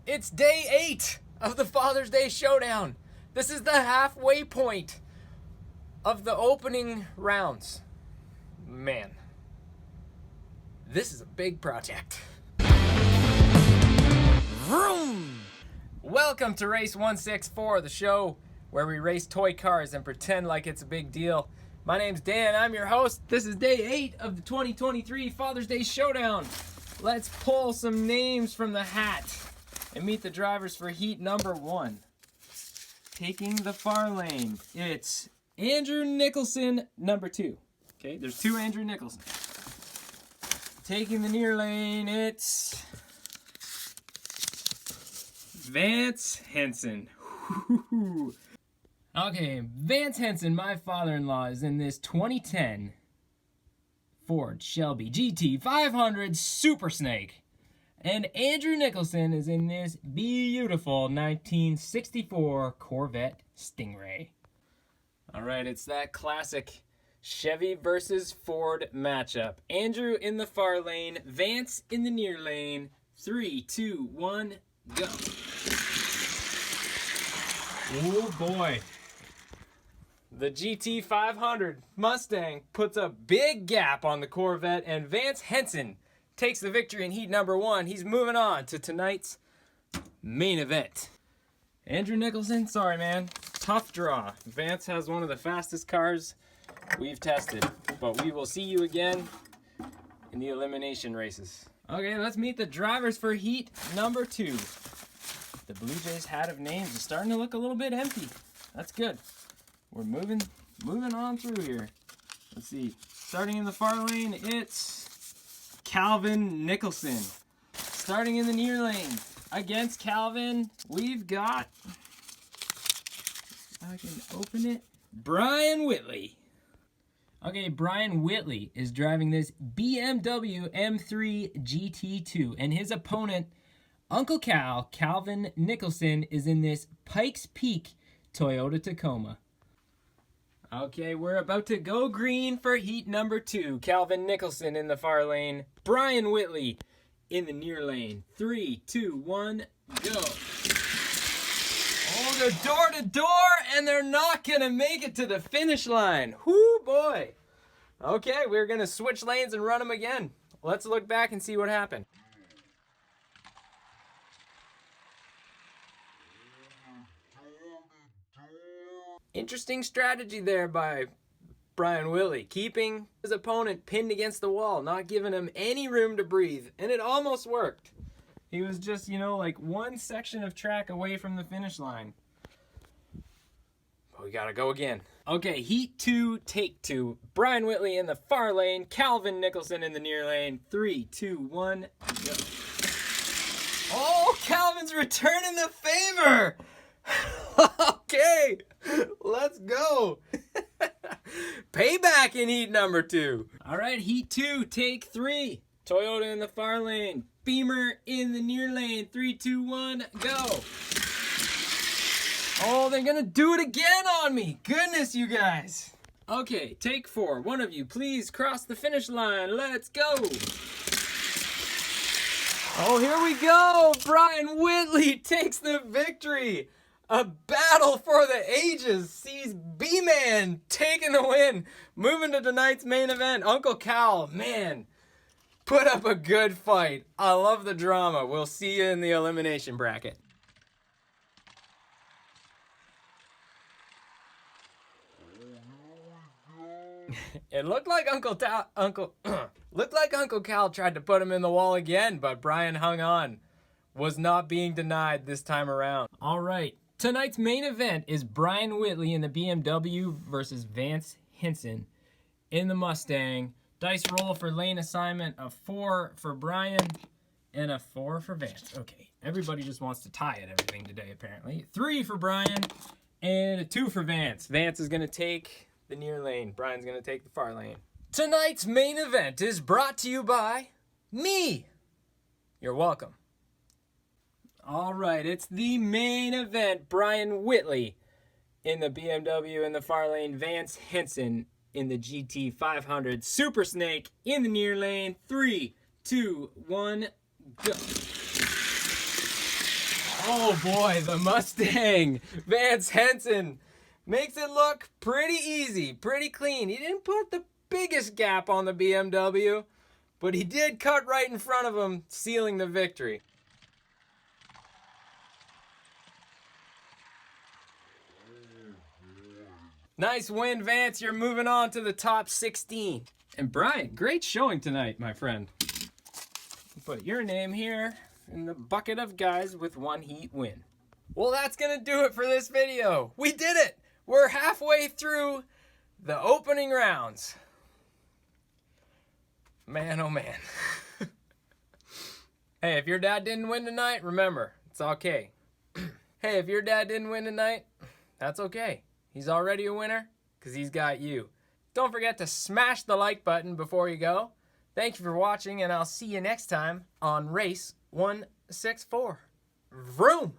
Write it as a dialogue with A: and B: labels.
A: It's day 8 of the Father's Day Showdown. This is the halfway point of the opening rounds. Man, this is a big project. Vroom! Welcome to Race 164, the show where we race toy cars and pretend like it's a big deal. My name's Dan, I'm your host. This is day 8 of the 2023 Father's Day Showdown. Let's pull some names from the hat and meet the drivers for heat number 1. Taking the far lane, it's Andrew Nicholson, number 2. Okay, there's 2 Andrew Nicholson. Taking the near lane, it's Vance Henson. Okay, Vance Henson, my father-in-law, is in this 2010 Ford Shelby GT500 Super Snake. And Andrew Nicholson is in this beautiful 1964 Corvette Stingray. All right, it's that classic Chevy versus Ford matchup. Andrew in the far lane, Vance in the near lane. 3, 2, 1, go. Oh boy. The GT500 Mustang puts a big gap on the Corvette, and Vance Henson takes the victory in heat number 1. He's moving on to tonight's main event. Andrew Nicholson, sorry man, tough draw. Vance has one of the fastest cars we've tested, but we will see you again in the elimination races. Okay, let's meet the drivers for heat number 2. The Blue Jays hat of names is starting to look a little bit empty. That's good. We're moving on through here. Let's see. Starting in the far lane, it's Calvin Nicholson. Starting in the near lane, against Calvin, we've got, if I can open it, Brian Whitley. Okay, Brian Whitley is driving this BMW M3 GT2, and his opponent, Uncle Cal, Calvin Nicholson, is in this Pikes Peak Toyota Tacoma. Okay, we're about to go green for heat number 2. Calvin Nicholson in the far lane, Brian Whitley in the near lane. 3, 2, 1, go. Oh, they're door to door, and they're not gonna make it to the finish line. Whoo, boy. Okay, we're gonna switch lanes and run them again. Let's look back and see what happened. Interesting strategy there by Brian Whitley, keeping his opponent pinned against the wall, not giving him any room to breathe, and it almost worked. He was just, like one section of track away from the finish line. But we gotta go again. Okay, heat 2, take 2. Brian Whitley in the far lane, Calvin Nicholson in the near lane. 3, 2, 1, go. Oh, Calvin's returning the favor! Okay, let's go. Payback in heat number 2. All right, heat 2, take 3. Toyota in the far lane, Beamer in the near lane. 3, 2, 1, go. Oh, they're gonna do it again on me. Goodness, you guys. Okay, take 4. One of you, please cross the finish line. Let's go. Oh, here we go. Brian Whitley takes the victory. A battle for the ages sees B-Man taking the win. Moving to tonight's main event, Uncle Cal, man, put up a good fight. I love the drama. We'll see you in the elimination bracket. It looked like Uncle Cal tried to put him in the wall again, but Brian hung on. Was not being denied this time around. All right. Tonight's main event is Brian Whitley in the BMW versus Vance Henson in the Mustang. Dice roll for lane assignment, a 4 for Brian and a 4 for Vance. Okay, everybody just wants to tie at everything today apparently. 3 for Brian and a 2 for Vance. Vance is gonna take the near lane. Brian's gonna take the far lane. Tonight's main event is brought to you by me. You're welcome. All right, it's the main event. Brian Whitley in the BMW in the far lane. Vance Henson in the GT500 Super Snake in the near lane. 3, 2, 1, go. Oh boy, the Mustang. Vance Henson makes it look pretty easy, pretty clean. He didn't put the biggest gap on the BMW, but he did cut right in front of him, sealing the victory. Nice win, Vance. You're moving on to the top 16. And Brian, great showing tonight, my friend. Put your name here in the bucket of guys with one heat win. Well, that's gonna do it for this video. We did it. We're halfway through the opening rounds. Man, oh man. Hey, if your dad didn't win tonight, remember, it's okay. Hey, if your dad didn't win tonight, that's okay. He's already a winner because he's got you. Don't forget to smash the like button before you go. Thank you for watching, and I'll see you next time on Race 164. Vroom!